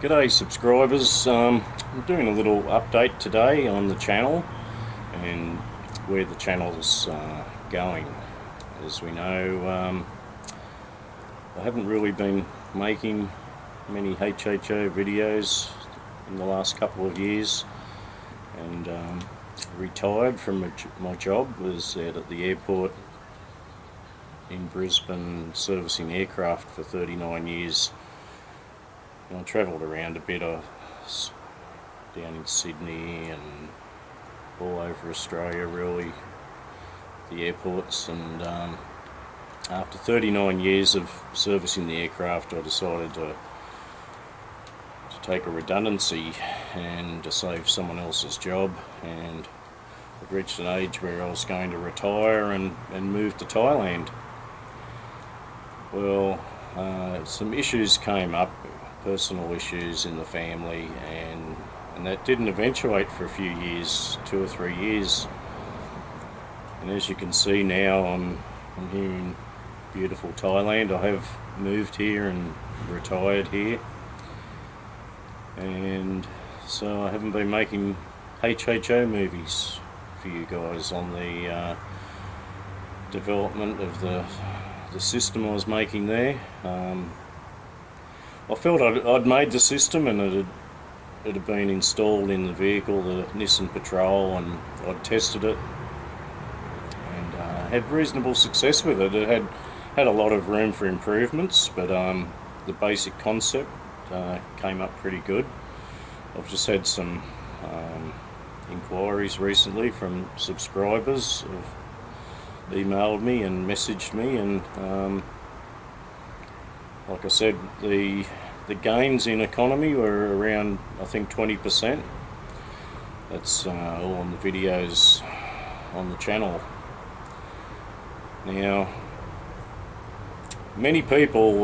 G'day subscribers, I'm doing a little update today on the channel and where the channel's going. As we know, I haven't really been making many HHO videos in the last couple of years, and retired from my job. Was out at the airport in Brisbane servicing aircraft for 39 years. I travelled around a bit. I was down in Sydney and all over Australia, really, the airports. And after 39 years of servicing the aircraft, I decided to take a redundancy and to save someone else's job. And I'd reached an age where I was going to retire and move to Thailand. Well, some issues came up, personal issues in the family, and that didn't eventuate for a few years, 2 or 3 years. And as you can see now, I'm here in beautiful Thailand. I have moved here and retired here, and so I haven't been making HHO movies for you guys on the development of the system I was making there. I felt I'd made the system, and it had been installed in the vehicle, the Nissan Patrol, and I'd tested it and had reasonable success with it. It had a lot of room for improvements, but the basic concept came up pretty good. I've just had some inquiries recently from subscribers who've emailed me and messaged me, and like I said, the gains in economy were around, I think, 20%. That's all on the videos on the channel. Now, many people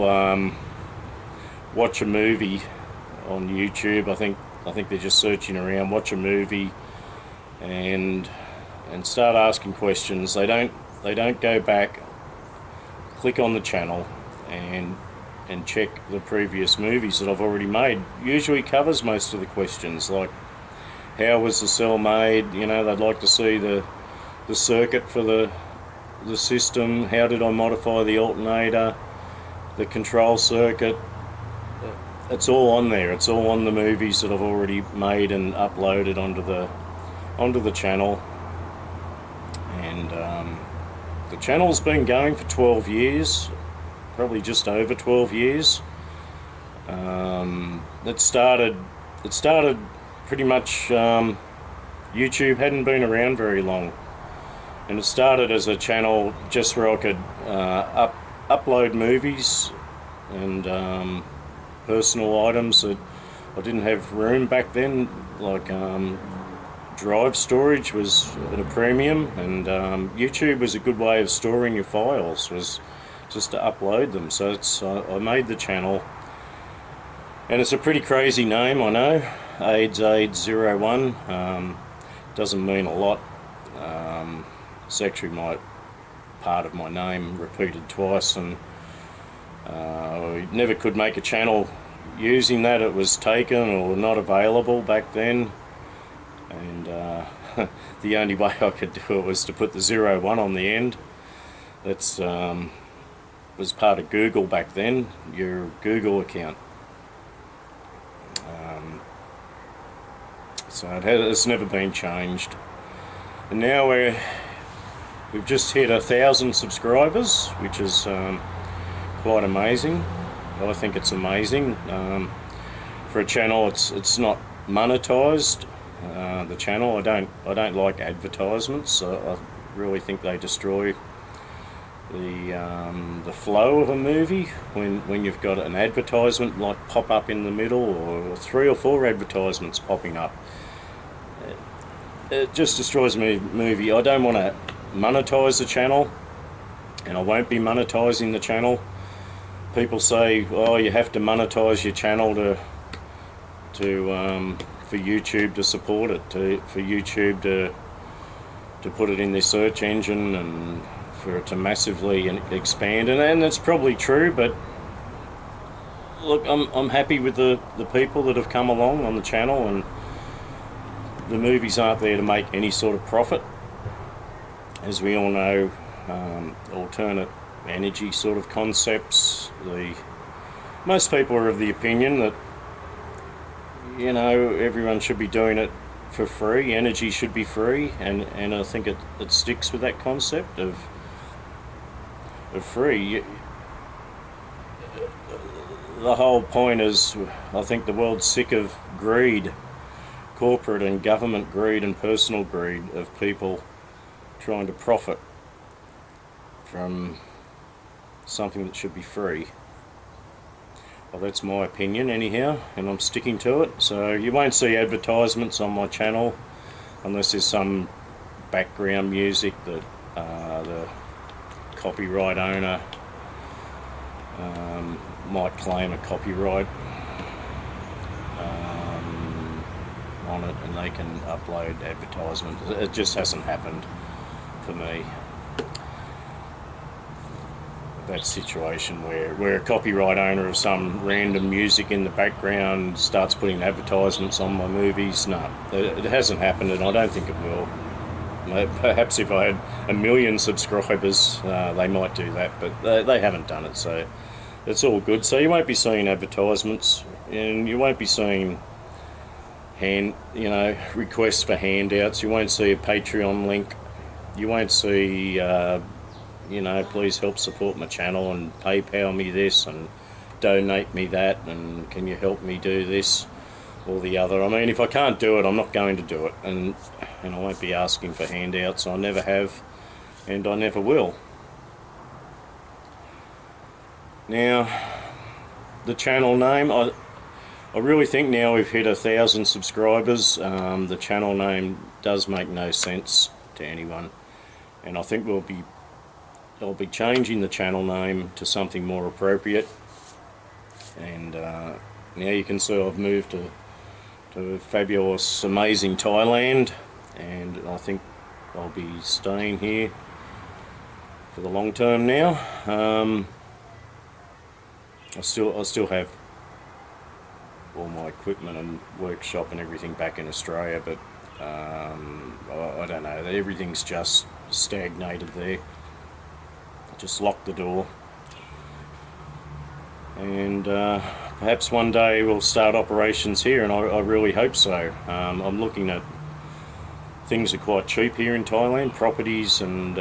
watch a movie on YouTube. I think they're just searching around, watch a movie, and start asking questions. They don't go back, click on the channel, and check the previous movies that I've already made. Usually covers most of the questions, like how was the cell made. You know, they'd like to see the circuit for the system. How did I modify the alternator, the control circuit. It's all on there. It's all on the movies that I've already made and uploaded onto the channel. And the channel's been going for 12 years. Probably just over 12 years. It started pretty much, YouTube hadn't been around very long, and it started as a channel just where I could upload movies and personal items that I didn't have room back then, like drive storage was at a premium, and YouTube was a good way of storing your files, was just to upload them. So I made the channel, and it's a pretty crazy name, I know, AIDS01. Doesn't mean a lot. It's actually part of my name repeated twice, and I never could make a channel using that. It was taken or not available back then, and the only way I could do it was to put the 01 on the end. That's was part of Google back then, your Google account. So it's never been changed. And now we've just hit 1,000 subscribers, which is quite amazing. I think it's amazing. For a channel, it's not monetized. The channel, I don't like advertisements. I really think they destroy the flow of a movie when you've got an advertisement like pop up in the middle, or 3 or 4 advertisements popping up. It just destroys my movie. I don't want to monetize the channel, and I won't be monetizing the channel. People say, oh, you have to monetize your channel for YouTube to support it, for YouTube to put it in their search engine, and for it to massively expand. And that's probably true, but look, I'm happy with the people that have come along on the channel, and the movies aren't there to make any sort of profit. As we all know, alternate energy sort of concepts, most people are of the opinion that, you know, everyone should be doing it for free, energy should be free, and I think it sticks with that concept of free. The whole point is, I think the world's sick of greed, corporate and government greed and personal greed of people trying to profit from something that should be free. Well, that's my opinion anyhow, and I'm sticking to it. So you won't see advertisements on my channel unless there's some background music that the copyright owner might claim a copyright on it, and they can upload advertisements. It just hasn't happened for me. That situation where a copyright owner of some random music in the background starts putting advertisements on my movies, no, it hasn't happened, and I don't think it will. Perhaps if I had 1 million subscribers, they might do that, but they haven't done it, so it's all good. So you won't be seeing advertisements, and you won't be seeing requests for handouts. You won't see a Patreon link. You won't see please help support my channel and PayPal me this and donate me that, and can you help me do this or the other. I mean, if I can't do it, I'm not going to do it, and I won't be asking for handouts. I never have, and I never will. Now, the channel name, I really think now we've hit 1,000 subscribers, the channel name does make no sense to anyone, and I think I'll be changing the channel name to something more appropriate. And now you can see I've moved to fabulous, amazing Thailand, and I think I'll be staying here for the long term now. I still have all my equipment and workshop and everything back in Australia, but I don't know, everything's just stagnated there. Just lock the door, and perhaps one day we'll start operations here, and I really hope so. I'm looking at things are quite cheap here in Thailand, properties and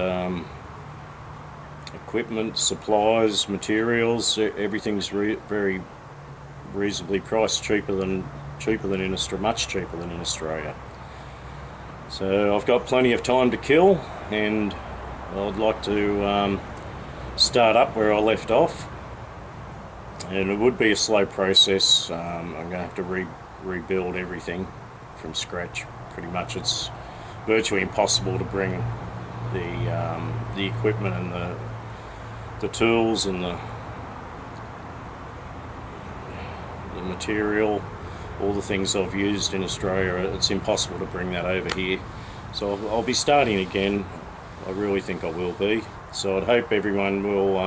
equipment, supplies, materials, everything's very reasonably priced, cheaper than in Australia, much cheaper than in Australia. So I've got plenty of time to kill, and I'd like to start up where I left off, and it would be a slow process. I'm going to have to rebuild everything from scratch pretty much. It's virtually impossible to bring the equipment and the tools and the material, all the things I've used in Australia. It's impossible to bring that over here, so I'll be starting again. I really think I will be. So I'd hope everyone will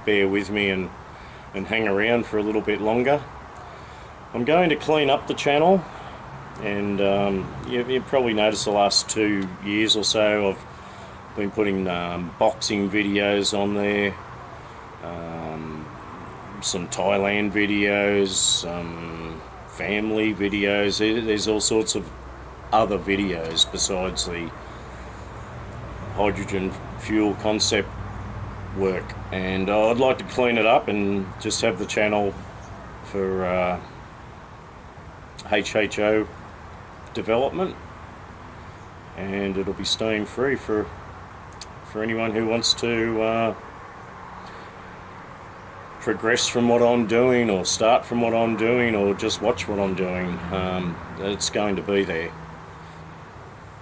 bear with me and hang around for a little bit longer. I'm going to clean up the channel, and you've probably noticed the last 2 years or so I've been putting boxing videos on there, some Thailand videos, some family videos. There's all sorts of other videos besides the hydrogen fuel concept work, and I'd like to clean it up and just have the channel for HHO development, and it'll be staying free for anyone who wants to progress from what I'm doing, or start from what I'm doing, or just watch what I'm doing. It's going to be there,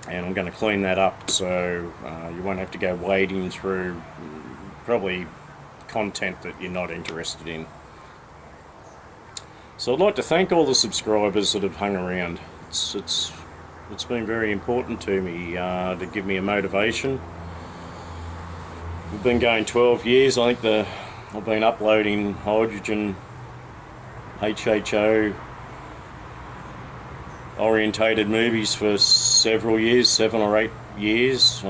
and I'm going to clean that up, so you won't have to go wading through probably content that you're not interested in. So I'd like to thank all the subscribers that have hung around. It's been very important to me to give me a motivation. We've been going 12 years. I think I've been uploading hydrogen HHO orientated movies for several years, 7 or 8 years.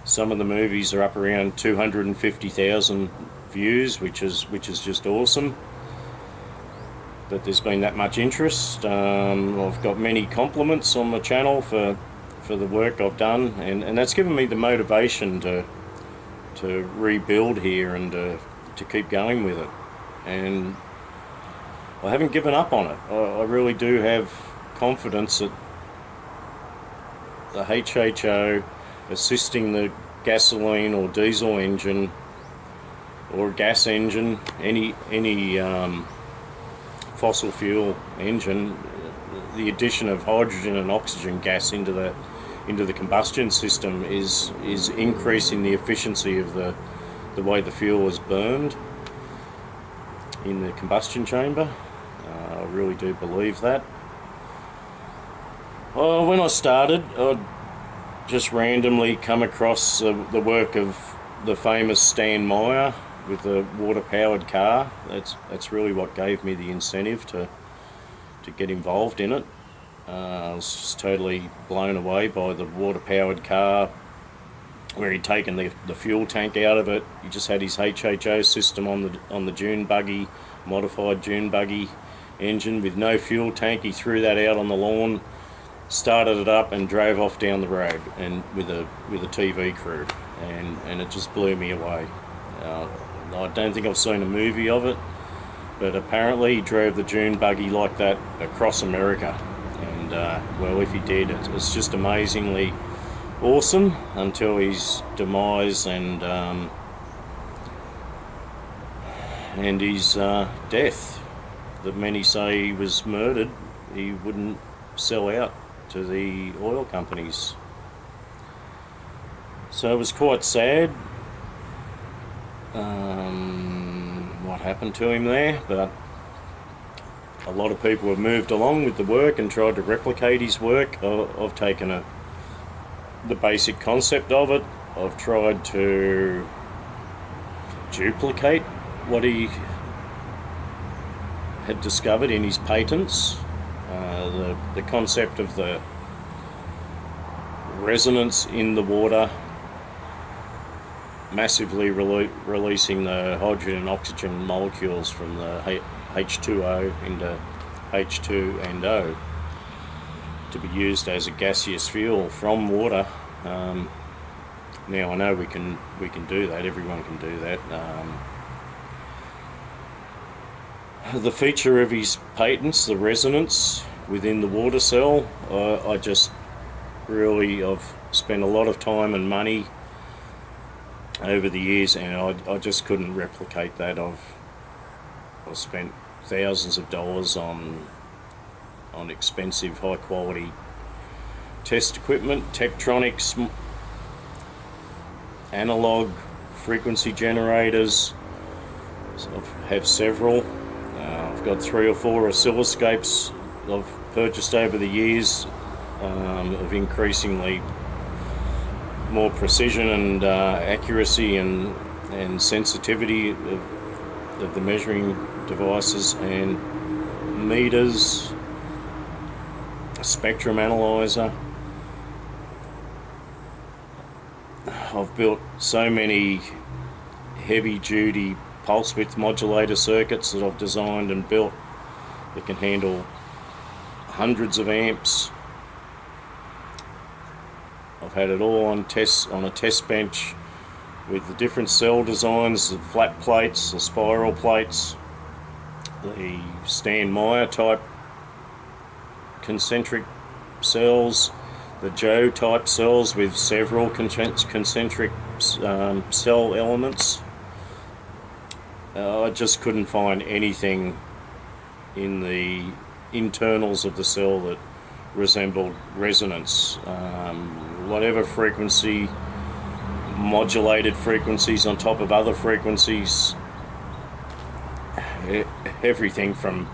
Some of the movies are up around 250,000 views, which is just awesome that there's been that much interest. I've got many compliments on the channel for the work I've done, and that's given me the motivation to rebuild here and to keep going with it. And I haven't given up on it. I really do have confidence that the HHO assisting the gasoline or diesel engine or gas engine, any fossil fuel engine, the addition of hydrogen and oxygen gas into the combustion system is increasing the efficiency of the way the fuel is burned in the combustion chamber. I really do believe that. When I started, I'd just randomly come across the work of the famous Stan Meyer with the water-powered car. That's really what gave me the incentive to get involved in it. I was just totally blown away by the water-powered car, where he'd taken the fuel tank out of it. He just had his HHO system on the dune buggy, modified dune buggy engine with no fuel tank. He threw that out on the lawn, started it up, and drove off down the road and with a TV crew, and it just blew me away. I don't think I've seen a movie of it, but apparently he drove the dune buggy like that across America. And well, if he did, it's just amazingly awesome until his demise and his death. That many say he was murdered. He wouldn't sell out to the oil companies. So it was quite sad what happened to him there, but a lot of people have moved along with the work and tried to replicate his work. I've taken the basic concept of it. I've tried to duplicate what he had discovered in his patents. The concept of the resonance in the water massively releasing the hydrogen and oxygen molecules from the H2O into H2 and O to be used as a gaseous fuel from water. Now I know we can do that. Everyone can do that. The feature of his patents, the resonance within the water cell, I've spent a lot of time and money over the years, and I just couldn't replicate that. I've spent thousands of dollars on expensive, high quality test equipment, Tektronix, analog frequency generators. So I have several. I've got 3 or 4 oscilloscopes I've purchased over the years of increasingly more precision and accuracy and sensitivity of the measuring devices and meters, a spectrum analyzer. I've built so many heavy duty pulse width modulator circuits that I've designed and built that can handle hundreds of amps. I've had it all on a test bench with the different cell designs, the flat plates, the spiral plates, the Stan Meyer type concentric cells, the Joe type cells with several concentric cell elements. I just couldn't find anything in the internals of the cell that resembled resonance. Whatever frequency, modulated frequencies on top of other frequencies, everything from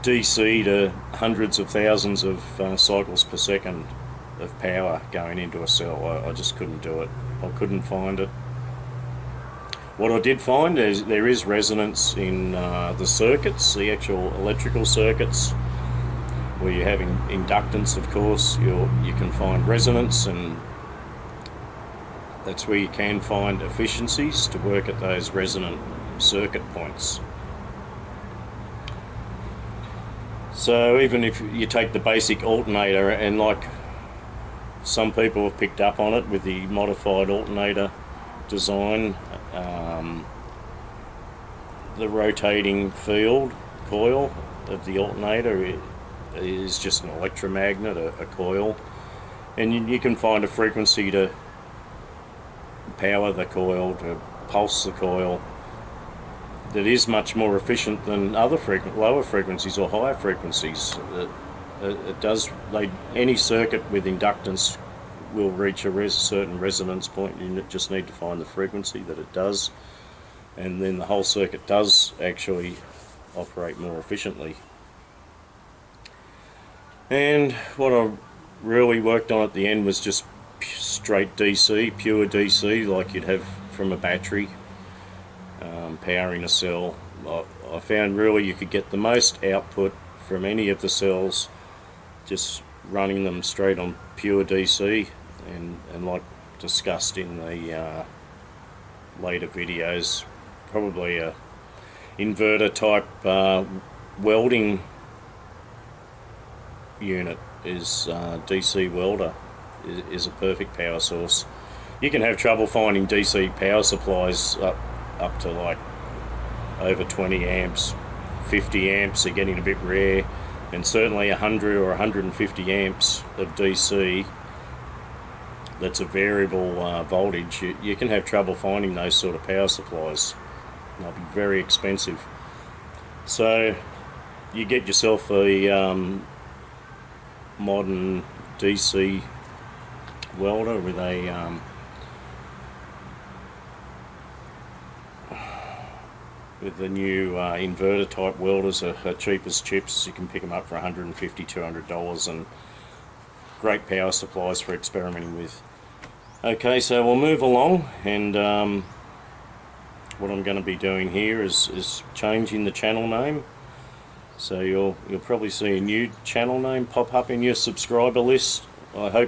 DC to hundreds of thousands of cycles per second of power going into a cell. I just couldn't do it. I couldn't find it. What I did find is there is resonance in the circuits, the actual electrical circuits, where you're having inductance, of course. You can find resonance, and that's where you can find efficiencies to work at those resonant circuit points. So even if you take the basic alternator, and like some people have picked up on it with the modified alternator design, the rotating field coil of the alternator is just an electromagnet, a coil, and you can find a frequency to power the coil, to pulse the coil, that is much more efficient than other lower frequencies or higher frequencies. Any circuit with inductance will reach a certain resonance point. You just need to find the frequency that it does, and then the whole circuit does actually operate more efficiently. And what I really worked on at the end was just straight DC, pure DC, like you'd have from a battery, powering a cell. I found really you could get the most output from any of the cells just running them straight on pure DC, and like discussed in the later videos, probably a inverter type welding unit is DC welder is a perfect power source. You can have trouble finding DC power supplies up to like over 20 amps, 50 amps are getting a bit rare, and certainly 100 or 150 amps of DC that's a variable voltage. You can have trouble finding those sort of power supplies. They'll be very expensive. So you get yourself a modern DC welder with a with the new inverter type welders are cheap as chips. You can pick them up for $150, $200, and great power supplies for experimenting with. Okay, so we'll move along, and what I'm going to be doing here is changing the channel name. So you'll probably see a new channel name pop up in your subscriber list. I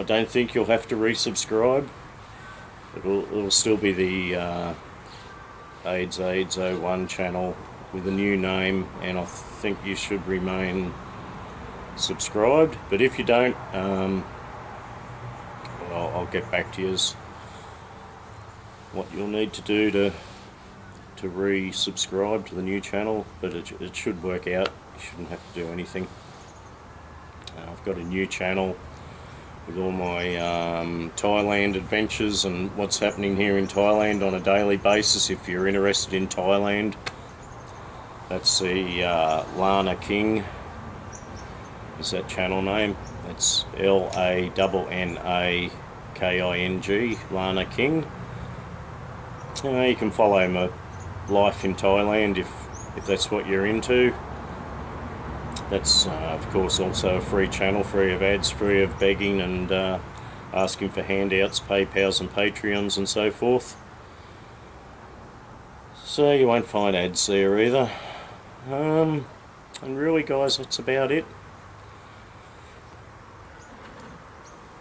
don't think you'll have to resubscribe. It'll still be the AIDS 01 channel with a new name, and I think you should remain subscribed. But if you don't, I'll get back to you what you'll need to do to resubscribe to the new channel, but it should work out. You shouldn't have to do anything. I've got a new channel with all my Thailand adventures and what's happening here in Thailand on a daily basis. If you're interested in Thailand, that's the Lana King is that channel name. That's LANNAKING, Lana King. You can follow my life in Thailand if that's what you're into. That's of course also a free channel, free of ads, free of begging and asking for handouts, PayPals and Patreons and so forth. So you won't find ads there either. And really guys, that's about it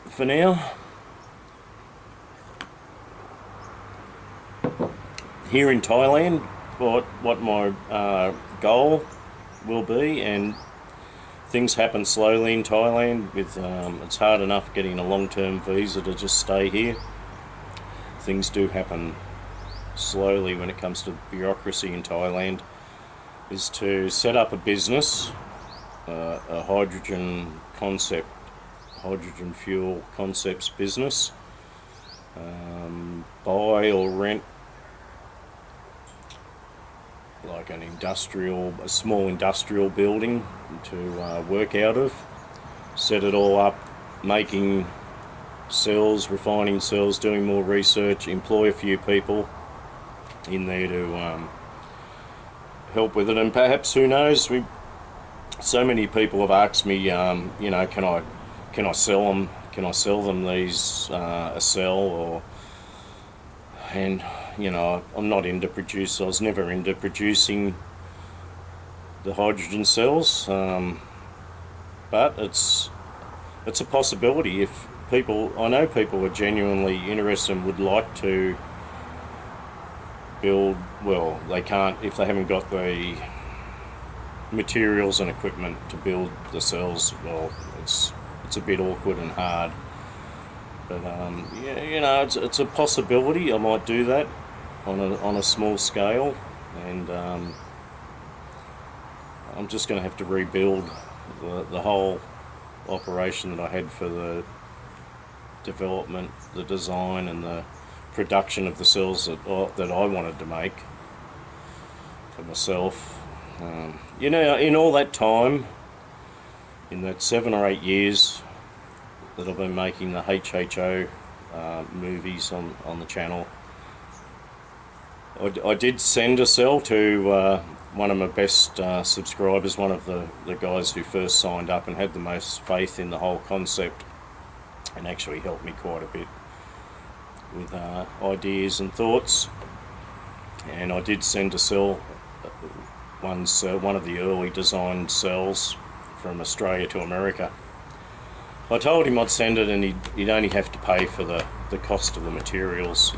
for now. Here in Thailand, what my goal will be, and things happen slowly in Thailand with it's hard enough getting a long-term visa to just stay here. Things do happen slowly when it comes to bureaucracy in Thailand, is to set up a business, a hydrogen fuel concepts business, buy or rent like a small industrial building to work out of, set it all up, making cells, refining cells, doing more research, employ a few people in there to help with it, and perhaps, who knows, so many people have asked me, you know, can I sell them? Can I sell them these a cell, and you know, I'm not into produce. I was never into producing the hydrogen cells, but it's a possibility. If people, I know people are genuinely interested and would like to build, well, they can't if they haven't got the materials and equipment to build the cells. Well, it's a bit awkward and hard, but yeah, you know, it's a possibility. I might do that on a small scale, and I'm just going to have to rebuild the whole operation that I had for the development, the design, and the production of the cells that I wanted to make for myself. You know, in all that time, in that 7 or 8 years that I've been making the HHO movies on the channel, I did send a cell to one of my best subscribers, one of the guys who first signed up and had the most faith in the whole concept, and actually helped me quite a bit with ideas and thoughts. And I did send a cell, one of the early designed cells from Australia to America. I told him I'd send it, and he'd only have to pay for the cost of the materials.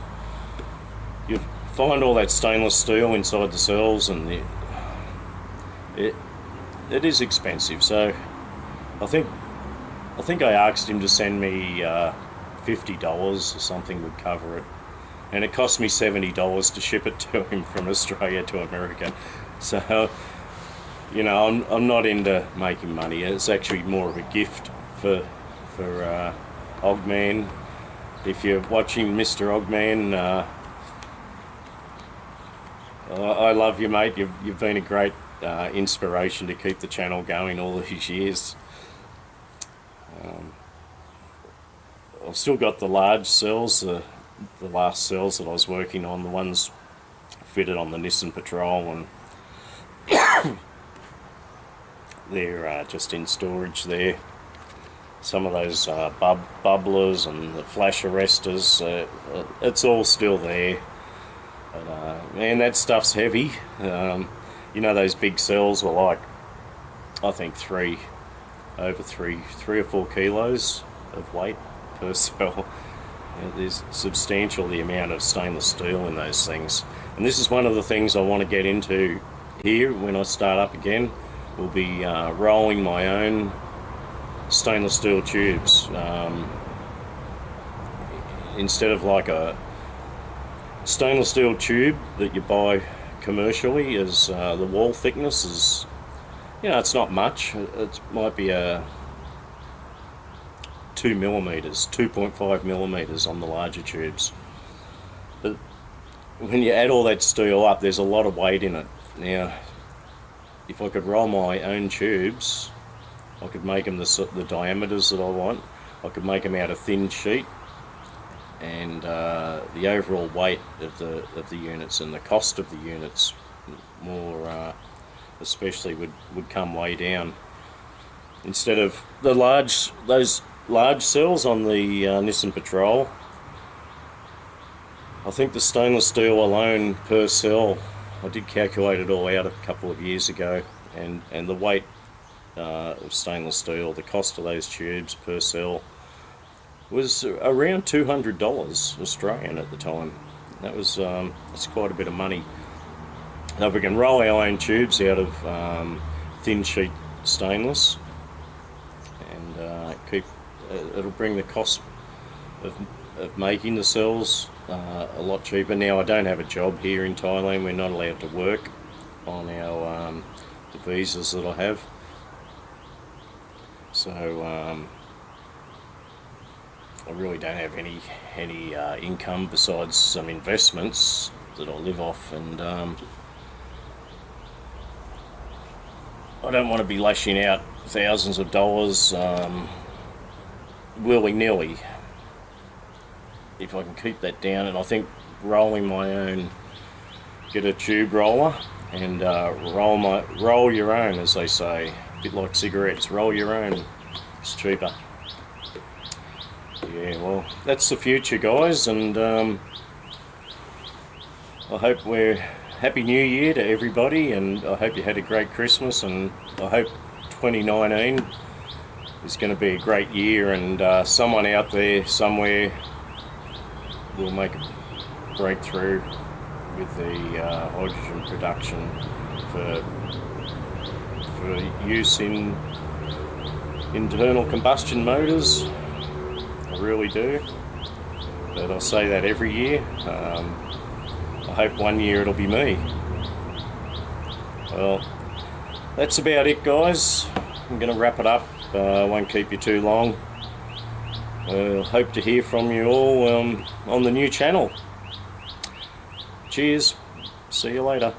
You find all that stainless steel inside the cells, and it is expensive. So I think I asked him to send me $50 or something would cover it, and it cost me $70 to ship it to him from Australia to America. So, you know, I'm not into making money. It's actually more of a gift for Ogman. If you're watching, Mr. Ogman, I love you, mate. You've been a great inspiration to keep the channel going all these years. I've still got the large cells, the last cells that I was working on, the ones fitted on the Nissan Patrol, and they're just in storage there. Some of those bubblers and the flash arresters, it's all still there. But man, that stuff's heavy. You know, those big cells were like, I think three or 4 kilos of weight per cell. There's substantial the amount of stainless steel in those things, and this is one of the things I want to get into here when I start up again. Will be rolling my own stainless steel tubes, instead of like a stainless steel tube that you buy commercially. Is the wall thickness is, you know, it's not much. It might be a 2 millimeters, 2.5 millimeters on the larger tubes. But when you add all that steel up, there's a lot of weight in it. Now, if I could roll my own tubes, I could make them the diameters that I want. I could make them out of thin sheet, and the overall weight of the units and the cost of the units, more especially, would come way down. Instead of those large cells on the Nissan Patrol, I think the stainless steel alone per cell, I did calculate it all out a couple of years ago, and the weight of stainless steel, the cost of those tubes per cell, was around $200 Australian at the time. That was that's quite a bit of money. Now, if we can roll our own tubes out of thin sheet stainless, and it'll bring the cost of making the cells a lot cheaper. Now, I don't have a job here in Thailand. We're not allowed to work on our the visas that I have. So I really don't have any income besides some investments that I live off, and I don't want to be lashing out thousands of dollars willy-nilly. If I can keep that down, and I think rolling my own, get a tube roller and roll your own, as they say, a bit like cigarettes, roll your own, it's cheaper. Yeah, well, that's the future, guys, and I hope we're Happy New Year to everybody, and I hope you had a great Christmas, and I hope 2019 is going to be a great year, and someone out there somewhere will make a breakthrough with the hydrogen production for use in internal combustion motors. I really do, but I say that every year. I hope one year it'll be me. Well, that's about it, guys. I'm going to wrap it up. I won't keep you too long. Hope to hear from you all on the new channel. Cheers. See you later.